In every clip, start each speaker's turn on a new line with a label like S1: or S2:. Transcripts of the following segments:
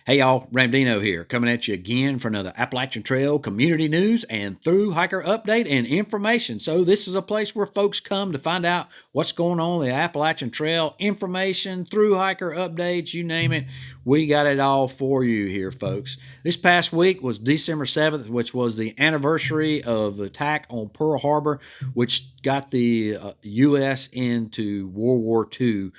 S1: Hey y'all, Ramdino here, coming at you again for another Appalachian Trail community news and Thru Hiker update and information. So this is a place where folks come to find out what's going on the Appalachian Trail, information, Thru Hiker updates, you name it. We got it all for you here, folks. This past week was December 7th, which was the anniversary of the attack on Pearl Harbor, which got the U.S. into World War II.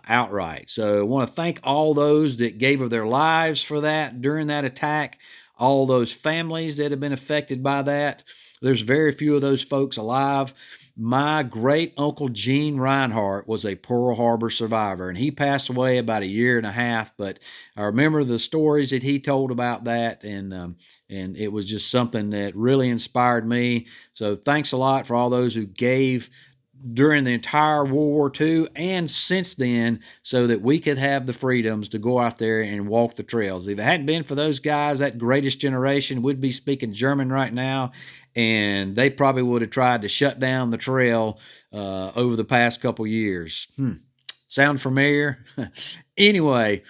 S1: Outright. So I want to thank all those that gave of their lives for that during that attack, all those families that have been affected by that. There's very few of those folks alive. My great uncle Gene Reinhardt was a Pearl Harbor survivor, and he passed away about a year and a half. But I remember the stories that he told about that, and it was just something that really inspired me. So thanks a lot for all those who gave during the entire World War II and since then, so that we could have the freedoms to go out there and walk the trails. If it hadn't been for those guys, that greatest generation would be speaking German right now, and they probably would have tried to shut down the trail over the past couple years. Sound familiar? Anyway,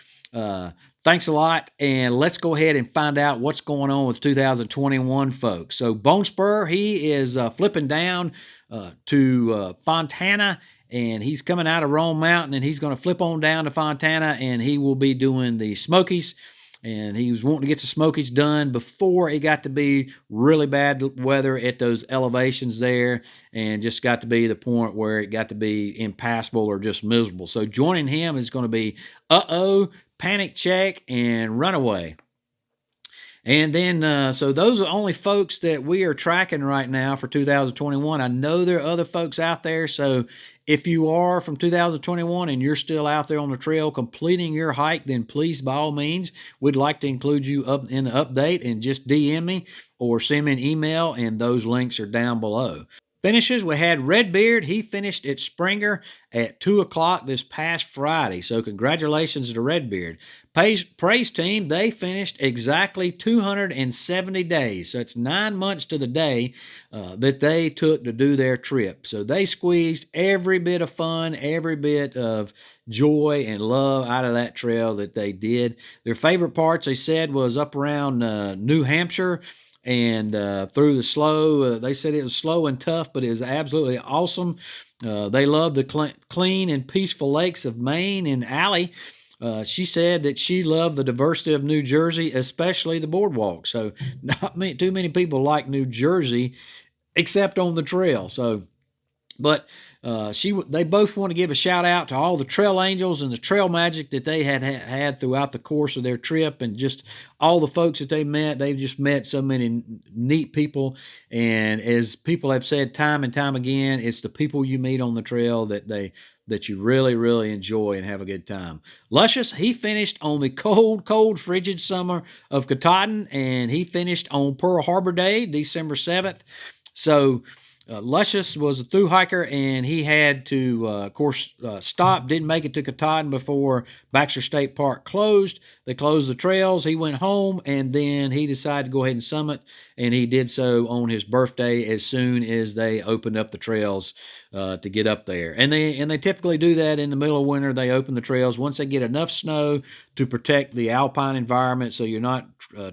S1: thanks a lot, and let's go ahead and find out what's going on with 2021, folks. So Bone Spur, he is flipping down to Fontana, and he's coming out of Rome Mountain, and he's going to flip on down to Fontana, and he will be doing the Smokies. And he was wanting to get the Smokies done before it got to be really bad weather at those elevations there, and just got to be the point where it got to be impassable or just miserable. So joining him is going to be Panic Check, and Runaway. And then, so those are only folks that we are tracking right now for 2021. I know there are other folks out there, so if you are from 2021 and you're still out there on the trail completing your hike, then please, by all means, we'd like to include you up in the update, and just DM me or send me an email, and those links are down below. Finishes, we had Redbeard. He finished at Springer at 2 o'clock this past Friday. So congratulations to Redbeard. Praise Team, they finished exactly 270 days. So it's 9 months to the day that they took to do their trip. So they squeezed every bit of fun, every bit of joy and love out of that trail that they did. Their favorite parts, they said, was up around New Hampshire, and through the slow. They said it was slow and tough, but it was absolutely awesome. They loved the clean and peaceful lakes of Maine. And Allie, she said that she loved the diversity of New Jersey, especially the boardwalk. So not too many people like New Jersey, except on the trail. So, but they both want to give a shout out to all the trail angels and the trail magic that they had throughout the course of their trip, and just all the folks that they met. They've just met so many neat people, and as people have said time and time again, it's the people you meet on the trail that you really, really enjoy and have a good time. Luscious, he finished on the cold, frigid summer of Katahdin, and he finished on Pearl Harbor Day, December 7th. So Luscious was a thru hiker, and he had to, of course, stop. Didn't make it to Katahdin before Baxter State Park closed. They closed the trails. He went home, and then he decided to go ahead and summit, and he did so on his birthday as soon as they opened up the trails to get up there. And they typically do that in the middle of winter. They open the trails once they get enough snow to protect the alpine environment, so you're not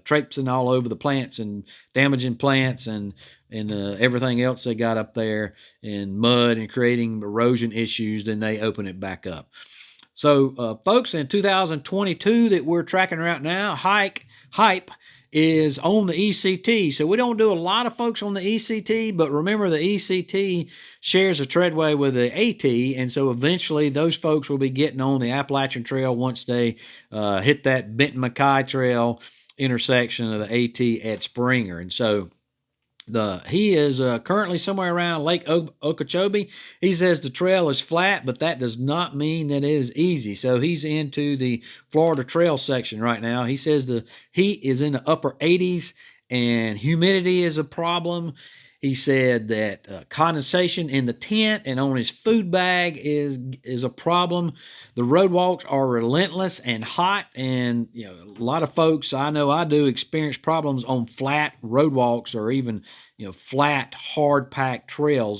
S1: traipsing all over the plants and damaging plants and everything else they got up there in mud and creating erosion issues. Then they open it back up. So folks, in 2022 that we're tracking right now, Hype is on the ECT. So we don't do a lot of folks on the ECT, but remember the ECT shares a treadway with the AT, and so eventually those folks will be getting on the Appalachian Trail once they hit that Benton McKay Trail intersection of the AT at Springer. And so he is currently somewhere around Lake Okeechobee. He says the trail is flat, but that does not mean that it is easy. So he's into the Florida Trail section right now. He says the heat is in the upper 80s and humidity is a problem. He said that condensation in the tent and on his food bag is a problem. The road walks are relentless and hot, and a lot of folks, I know I do, experience problems on flat road walks, or even flat hard packed trail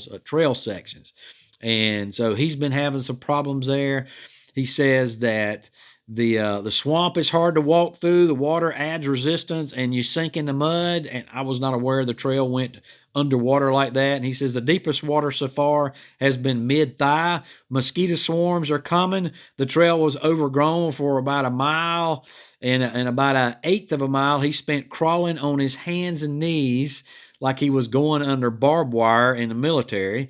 S1: sections. And so he's been having some problems there. He says that The swamp is hard to walk through. The water adds resistance, and you sink in the mud. And I was not aware the trail went underwater like that. And he says the deepest water so far has been mid-thigh. Mosquito swarms are common. The trail was overgrown for about a mile, and about an eighth of a mile he spent crawling on his hands and knees like he was going under barbed wire in the military.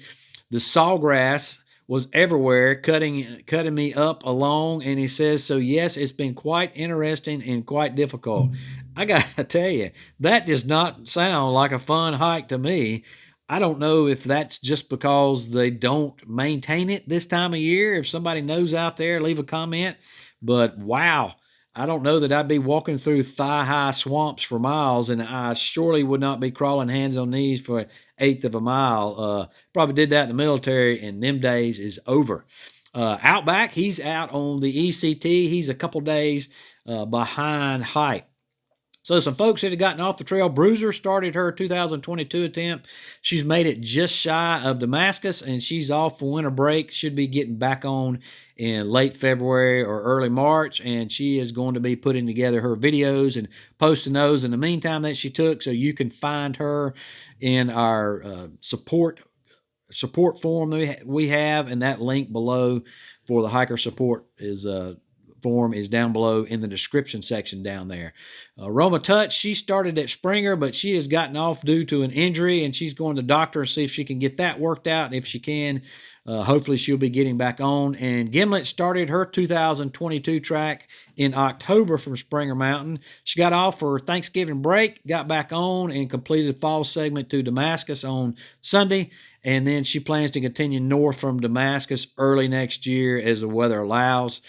S1: The sawgrass was everywhere, cutting me up along, and he says, so yes, it's been quite interesting and quite difficult. I gotta tell you, that does not sound like a fun hike to me. I don't know if that's just because they don't maintain it this time of year. If somebody knows out there, leave a comment. But wow, I don't know that I'd be walking through thigh-high swamps for miles, and I surely would not be crawling hands on knees for an eighth of a mile. Probably did that in the military, and them days is over. Outback, he's out on the ECT. He's a couple days behind Hike. So some folks that have gotten off the trail. Bruiser started her 2022 attempt. She's made it just shy of Damascus, and she's off for winter break. Should be getting back on in late February or early March, and she is going to be putting together her videos and posting those in the meantime that she took, so you can find her in our support form that we have, and that link below for the hiker support is form is down below in the description section down there. Roma Touch, she started at Springer, but she has gotten off due to an injury, and she's going to the doctor and see if she can get that worked out. And if she can, hopefully she'll be getting back on. And Gimlet started her 2022 track in October from Springer Mountain. She got off for Thanksgiving break, got back on, and completed the fall segment to Damascus on Sunday. And then she plans to continue north from Damascus early next year as the weather allows.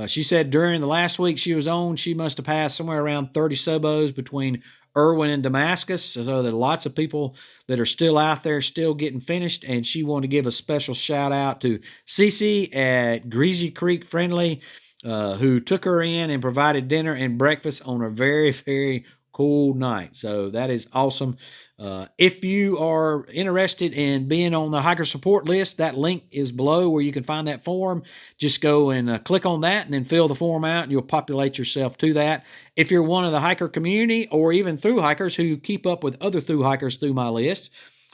S1: She said during the last week she was on, she must have passed somewhere around 30 subos between Irwin and Damascus. So there are lots of people that are still out there, still getting finished. And she wanted to give a special shout out to Cece at Greasy Creek Friendly, who took her in and provided dinner and breakfast on a very, very cool night. So that is awesome. If you are interested in being on the hiker support list, that link is below where you can find that form. Just go and click on that and then fill the form out, and you'll populate yourself to that. If you're one of the hiker community or even thru hikers who keep up with other thru hikers through my list,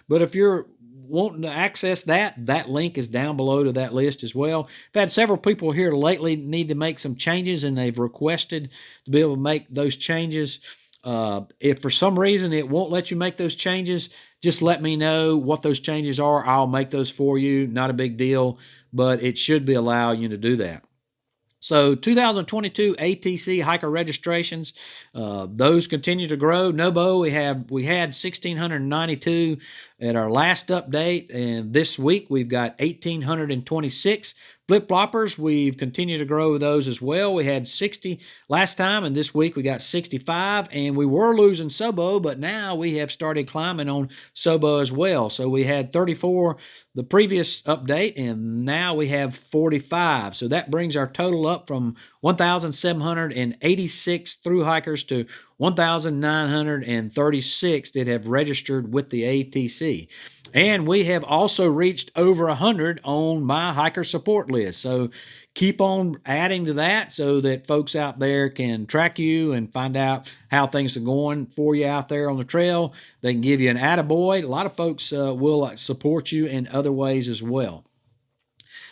S1: but if you're wanting to access that link is down below to that list as well. I've had several people here lately need to make some changes, and they've requested to be able to make those changes. If for some reason it won't let you make those changes, just let me know what those changes are. I'll make those for you. Not a big deal, but it should be allowing you to do that. So 2022 ATC hiker registrations, those continue to grow. Nobo, we had 1,692 at our last update, and this week we've got 1,826. Flip-floppers, we've continued to grow those as well. We had 60 last time, and this week we got 65, and we were losing Sobo, but now we have started climbing on Sobo as well. So we had 34 the previous update, and now we have 45. So that brings our total up from 1,786 thru hikers to 1,936 that have registered with the ATC. And we have also reached over 100 on my hiker support list. So keep on adding to that so that folks out there can track you and find out how things are going for you out there on the trail. They can give you an attaboy. A lot of folks will support you in other ways as well.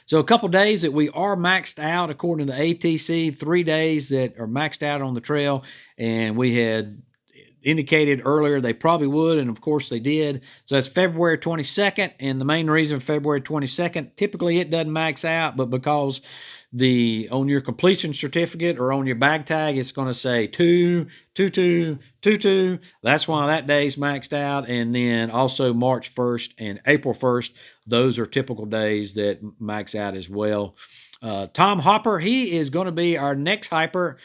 S1: So a couple days that we are maxed out according to the ATC, 3 days that are maxed out on the trail, and we had indicated earlier they probably would, and of course they did. So that's February 22nd, and the main reason February 22nd, typically it doesn't max out, but because on your completion certificate or on your bag tag, it's going to say 2/22/22. That's why that day's maxed out. And then also March 1st and April 1st, those are typical days that max out as well. Tom Hopper, he is going to be our next hiker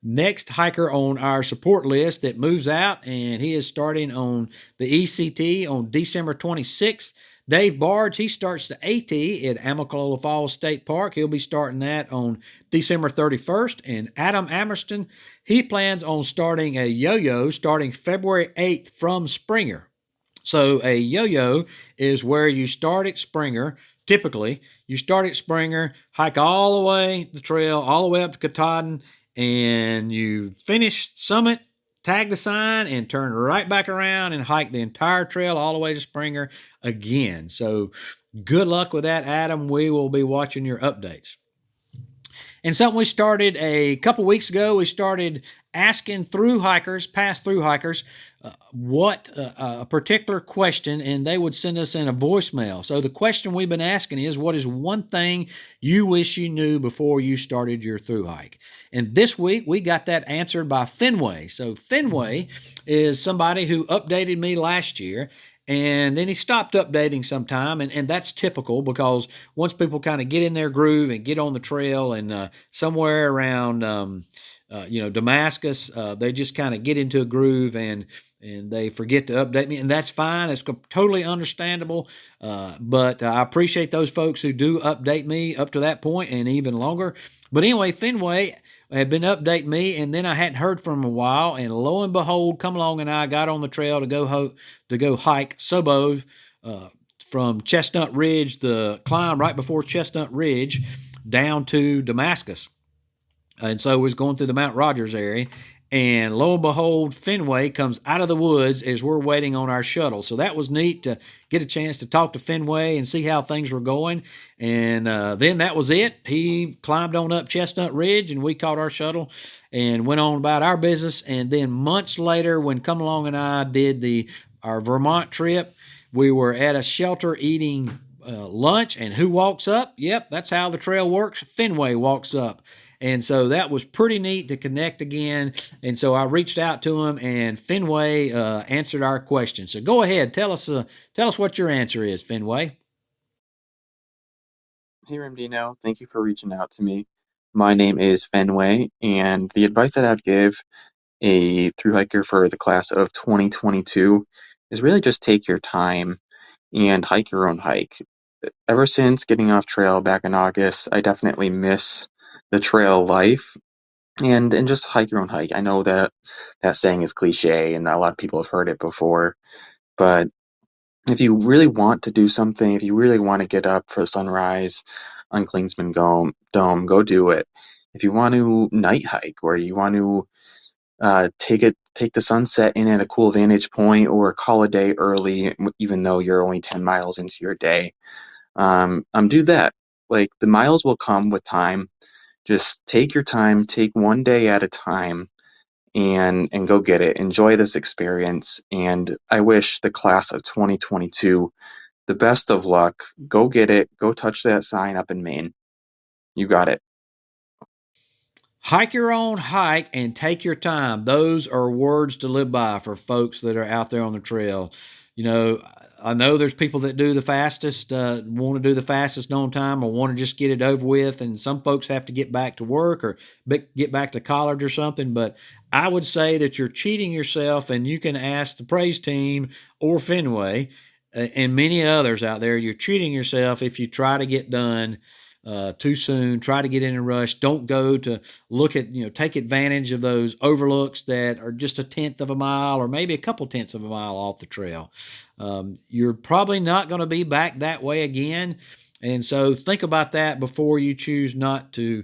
S1: on our support list that moves out, and he is starting on the ECT on December 26th. Dave Barge, he starts the AT at Amicalola Falls State Park. He'll be starting that on December 31st. And Adam Amerston, he plans on starting a yo-yo starting February 8th from Springer. So a yo-yo is where you start at Springer, typically, you start at Springer, hike all the way the trail, all the way up to Katahdin, and you finish Summit, tag the sign, and turn right back around and hike the entire trail all the way to Springer again. So good luck with that, Adam. We will be watching your updates. And something we started a couple weeks ago, we started asking past through hikers, what a particular question, and they would send us in a voicemail. So the question we've been asking is, what is one thing you wish you knew before you started your through hike? And this week we got that answered by Fenway. So Fenway is somebody who updated me last year, and then he stopped updating sometime, and that's typical because once people kind of get in their groove and get on the trail, and somewhere around Damascus, they just kind of get into a groove and they forget to update me, and that's fine. It's totally understandable, but I appreciate those folks who do update me up to that point and even longer. But anyway, Fenway had been updating me, and then I hadn't heard from him a while, and lo and behold, come along and I got on the trail to go hike Sobo from Chestnut Ridge, the climb right before Chestnut Ridge, down to Damascus. And so we was going through the Mount Rogers area, and lo and behold, Fenway comes out of the woods as we're waiting on our shuttle. So that was neat to get a chance to talk to Fenway and see how things were going. And then that was it. He climbed on up Chestnut Ridge, and we caught our shuttle and went on about our business. And then months later, when Come Along and I did our Vermont trip, we were at a shelter eating lunch, and who walks up? Yep, that's how the trail works. Fenway walks up. And so that was pretty neat to connect again. And so I reached out to him, and Fenway answered our question. So go ahead, tell us what your answer is, Fenway.
S2: Hey Ramdino, thank you for reaching out to me. My name is Fenway, and the advice that I'd give a thru hiker for the class of 2022 is really just take your time and hike your own hike. Ever since getting off trail back in August, I definitely miss the trail life and just hike your own hike. I know that that saying is cliche and a lot of people have heard it before, but if you really want to do something, if you really want to get up for sunrise on Klingsman Dome, go do it. If you want to night hike, or you want to take the sunset in at a cool vantage point, or call a day early, even though you're only 10 miles into your day, do that. Like, the miles will come with time. Just take your time, take one day at a time, and go get it. Enjoy this experience. And I wish the class of 2022 the best of luck. Go get it. Go touch that sign up in Maine. You got it.
S1: Hike your own hike and take your time. Those are words to live by for folks that are out there on the trail. You know, I know there's people that do the fastest, want to do the fastest known time, or want to just get it over with. And some folks have to get back to work or get back to college or something. But I would say that you're cheating yourself, and you can ask the praise team or Fenway and many others out there. You're cheating yourself if you try to get done too soon, try to get in a rush. Don't go to take advantage of those overlooks that are just a tenth of a mile or maybe a couple tenths of a mile off the trail. You're probably not going to be back that way again. And so think about that before you choose not to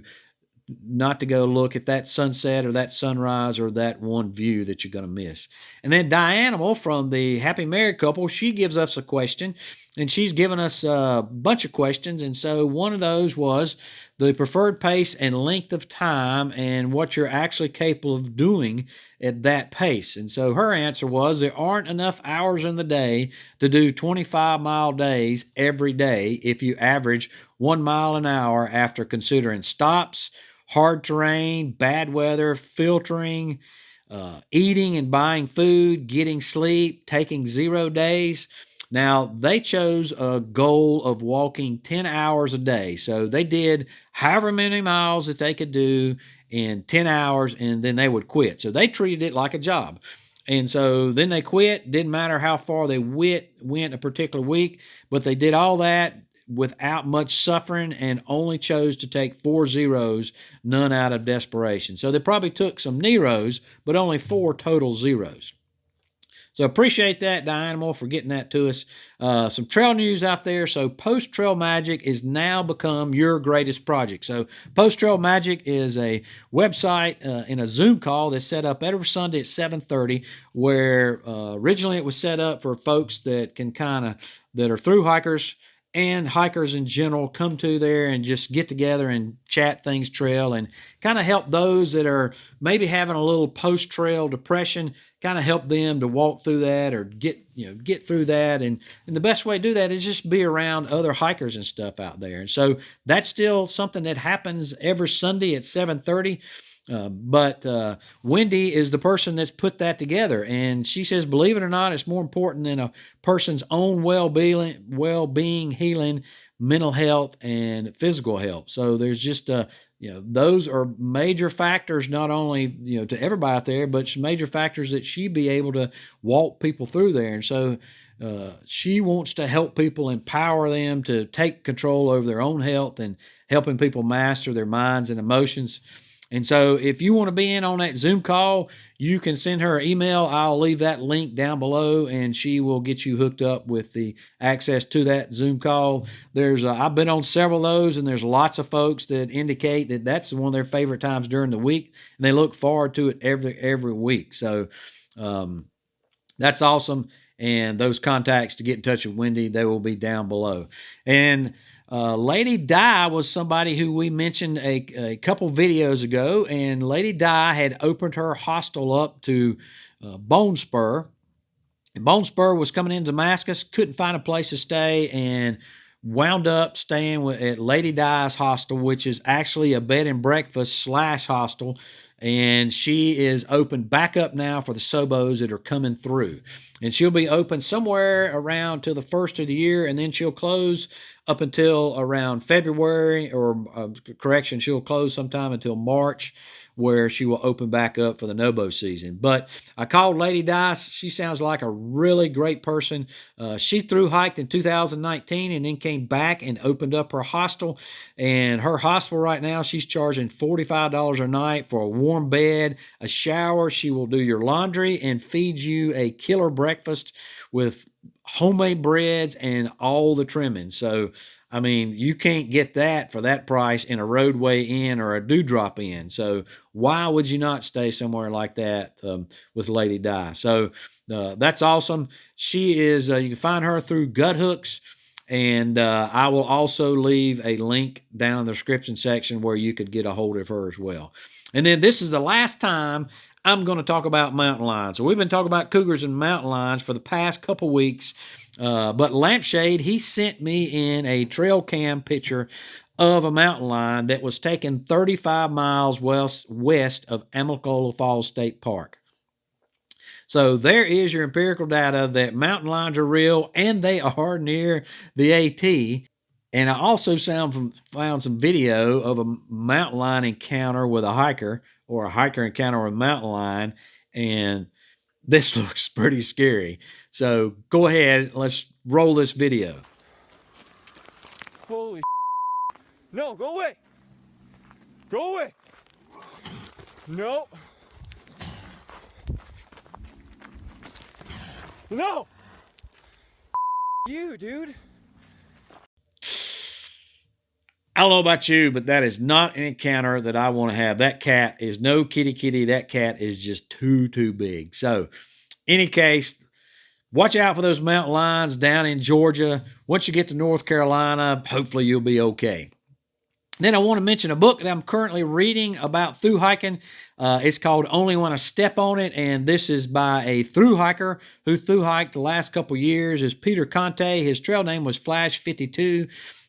S1: go look at that sunset or that sunrise or that one view that you're going to miss. And then Dianimal from the Happy Married Couple, she gives us a question, and she's given us a bunch of questions. And so one of those was the preferred pace and length of time and what you're actually capable of doing at that pace. And so her answer was there aren't enough hours in the day to do 25-mile days every day if you average 1 mile an hour after considering stops, hard terrain, bad weather, filtering, eating and buying food, getting sleep, taking 0 days. Now, they chose a goal of walking 10 hours a day. So they did however many miles that they could do in 10 hours, and then they would quit. So they treated it like a job. And so then they quit. Didn't matter how far they went a particular week, but they did all that without much suffering and only chose to take 4 zeros, none out of desperation. So they probably took some Neros, but only 4 total zeros. So appreciate that, Dianimal, for getting that to us. Some trail news out there. So Post Trail Magic is now become your greatest project. So Post Trail Magic is a website in a Zoom call that's set up every Sunday at 7:30, where originally it was set up for folks that can that are through hikers and hikers in general come to there and just get together and chat things trail, and kind of help those that are maybe having a little post-trail depression, kind of help them to walk through that or get through that. And the best way to do that is just be around other hikers and stuff out there. And so that's still something that happens every Sunday at 7:30. But Wendy is the person that's put that together, and she says, believe it or not, it's more important than a person's own well-being, healing, mental health, and physical health. So there's just those are major factors, not only to everybody out there, but major factors that she be able to walk people through there. And so she wants to help people, empower them to take control over their own health and helping people master their minds and emotions. And so if you want to be in on that Zoom call, you can send her an email. I'll leave that link down below, and she will get you hooked up with the access to that Zoom call. I've been on several of those, and there's lots of folks that indicate that that's one of their favorite times during the week, and they look forward to it every week. So that's awesome. And those contacts to get in touch with Wendy, they will be down below. And Lady Di was somebody who we mentioned a couple videos ago, and Lady Di had opened her hostel up to Bone Spur. And Bone Spur was coming into Damascus, couldn't find a place to stay, and wound up staying at Lady Di's hostel, which is actually a bed and breakfast / hostel. And she is open back up now for the Sobos that are coming through. And she'll be open somewhere around till the first of the year, and then she'll close up until around February, or she'll close sometime until March, where she will open back up for the Nobo season. But I called Lady Di. She sounds like a really great person. She thru hiked in 2019 and then came back and opened up her hostel. And her hostel right now, she's charging $45 a night for a warm bed, a shower. She will do your laundry and feed you a killer breakfast with homemade breads and all the trimmings. So, I mean, you can't get that for that price in a roadway inn or a dewdrop inn. So why would you not stay somewhere like that with Lady Di? So that's awesome. She is, you can find her through Gut Hooks, and I will also leave a link down in the description section where you could get a hold of her as well. And then this is the last time I'm going to talk about mountain lions. So we've been talking about cougars and mountain lions for the past couple weeks. But Lampshade, he sent me in a trail cam picture of a mountain lion that was taken 35 miles west of Amicalola Falls State Park. So there is your empirical data that mountain lions are real, and they are near the AT. And I also found some video of a mountain lion encounter with a hiker, or a hiker encounter with a mountain lion, and this looks pretty scary. So go ahead, let's roll this video.
S3: Holy no, go away. Go away. No. No. You, dude.
S1: I don't know about you, but that is not an encounter that I want to have. That cat is no kitty. That cat is just too big. So, any case, watch out for those mountain lions down in Georgia. Once you get to North Carolina, hopefully you'll be okay. Then I want to mention a book that I'm currently reading about thru hiking. It's called Only When I Step on It, and this is by a thru hiker who thru hiked the last couple years. Is Peter Conte. His trail name was Flash 52.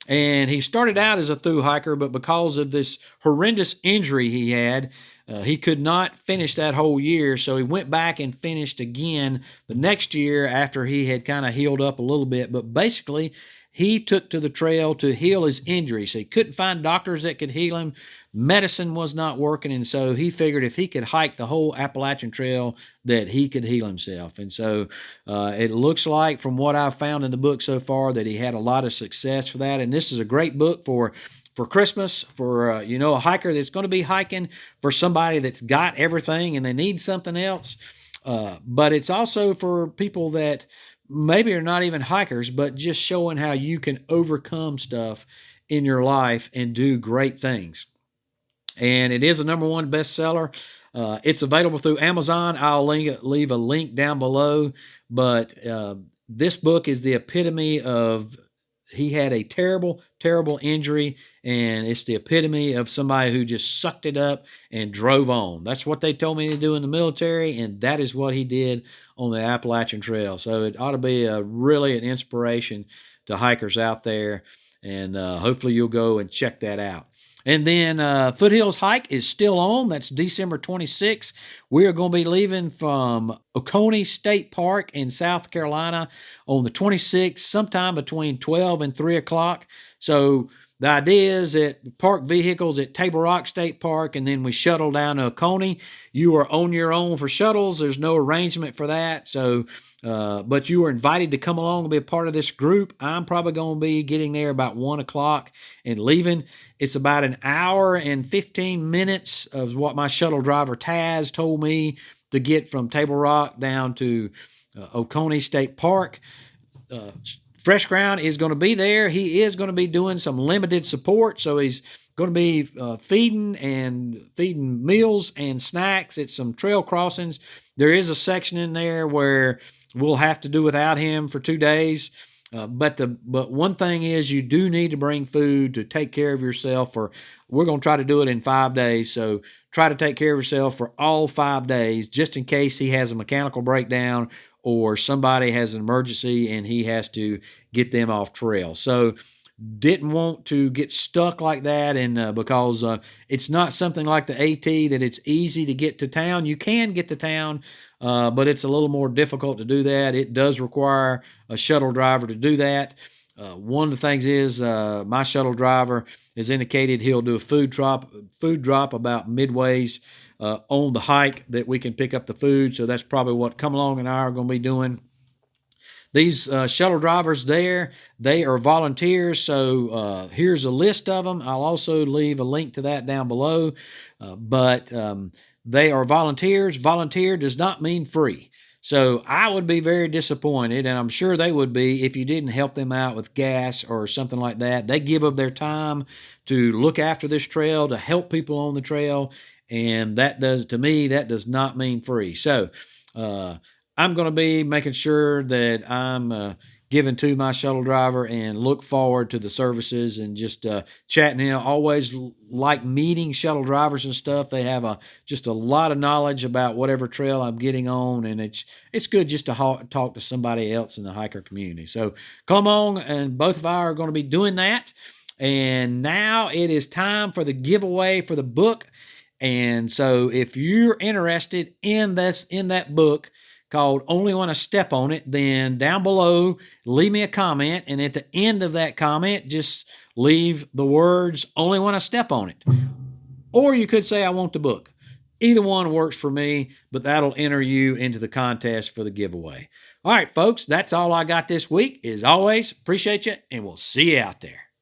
S1: And he started out as a thru hiker, but because of this horrendous injury he had, he could not finish that whole year. So he went back and finished again the next year after he had kind of healed up a little bit. But basically, he took to the trail to heal his injury. So he couldn't find doctors that could heal him. Medicine was not working, and so he figured if he could hike the whole Appalachian Trail that he could heal himself. And so it looks like, from what I've found in the book so far, that he had a lot of success for that. And this is a great book for Christmas, for a hiker that's going to be hiking, for somebody that's got everything and they need something else. But it's also for people that maybe are not even hikers, but just showing how you can overcome stuff in your life and do great things. And it is a #1 bestseller. It's available through Amazon. I'll leave a link down below. But this book is the epitome of, he had a terrible, terrible injury, and it's the epitome of somebody who just sucked it up and drove on. That's what they told me to do in the military, and that is what he did on the Appalachian Trail. So it ought to be really an inspiration to hikers out there, and hopefully you'll go and check that out. And then Foothills Hike is still on. That's December 26th. We are going to be leaving from Oconee State Park in South Carolina on the 26th, sometime between 12 and 3 o'clock. So the idea is that park vehicles at Table Rock State Park, and then we shuttle down to Oconee. You are on your own for shuttles. There's no arrangement for that. So, but you are invited to come along and be a part of this group. I'm probably going to be getting there about 1 o'clock and leaving. It's about an hour and 15 minutes of what my shuttle driver Taz told me to get from Table Rock down to Oconee State Park. Fresh Ground is going to be there. He is going to be doing some limited support, so he's going to be feeding meals and snacks at some trail crossings. There is a section in there where we'll have to do without him for 2 days. But one thing is, you do need to bring food to take care of yourself. We're going to try to do it in 5 days. So try to take care of yourself for all 5 days, just in case he has a mechanical breakdown or somebody has an emergency and he has to get them off trail. So didn't want to get stuck like that, and because it's not something like the AT that it's easy to get to town. You can get to town, but it's a little more difficult to do that. It does require a shuttle driver to do that. One of the things is my shuttle driver has indicated he'll do a food drop about midways on the hike, that we can pick up the food. So that's probably what Come Along and I are going to be doing. These shuttle drivers there, they are volunteers. So here's a list of them. I'll also leave a link to that down below. But they are volunteers. Volunteer does not mean free. So I would be very disappointed, and I'm sure they would be, if you didn't help them out with gas or something like that. They give of their time to look after this trail, to help people on the trail, and to me, that does not mean free. So I'm going to be making sure that I'm giving to my shuttle driver, and look forward to the services and just chatting. Always like meeting shuttle drivers and stuff. They have just a lot of knowledge about whatever trail I'm getting on, and it's good just to talk to somebody else in the hiker community. So come on, and both of us are going to be doing that. And now it is time for the giveaway for the book. And so if you're interested in that book called Only Want to Step on It, then down below, leave me a comment. And at the end of that comment, just leave the words, Only Want to Step on It. Or you could say, I want the book. Either one works for me, but that'll enter you into the contest for the giveaway. All right, folks, that's all I got this week. As always, appreciate you, and we'll see you out there.